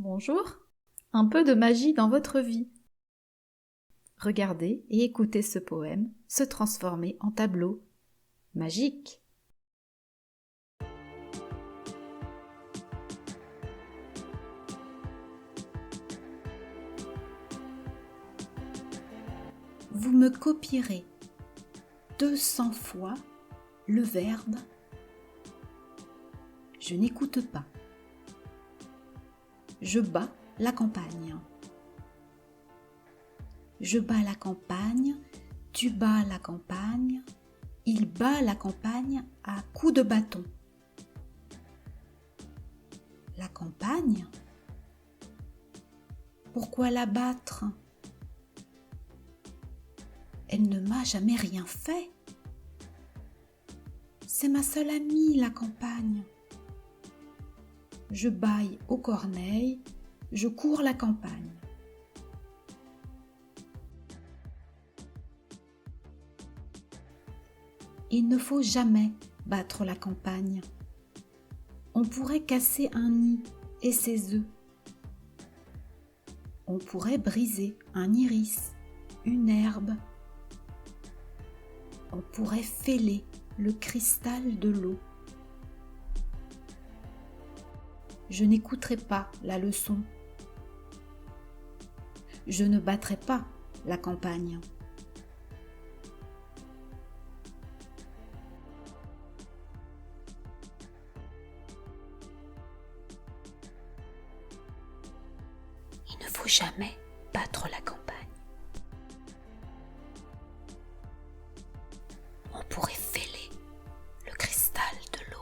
Bonjour, un peu de magie dans votre vie. Regardez et écoutez ce poème se transformer en tableau magique. Vous me copierez 200 fois le verbe « Je n'écoute pas ». Je bats la campagne. Je bats la campagne, tu bats la campagne, il bat la campagne à coups de bâton. La campagne? Pourquoi la battre? Elle ne m'a jamais rien fait. C'est ma seule amie, la campagne. Je bâille aux corneilles, je cours la campagne. Il ne faut jamais battre la campagne. On pourrait casser un nid et ses œufs. On pourrait briser un iris, une herbe. On pourrait fêler le cristal de l'eau. Je n'écouterai pas la leçon. Je ne battrai pas la campagne. Il ne faut jamais battre la campagne. On pourrait fêler le cristal de l'eau.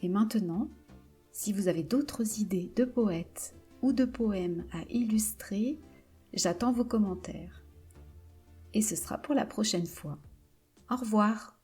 Et maintenant, si vous avez d'autres idées de poètes ou de poèmes à illustrer, j'attends vos commentaires. Et ce sera pour la prochaine fois. Au revoir.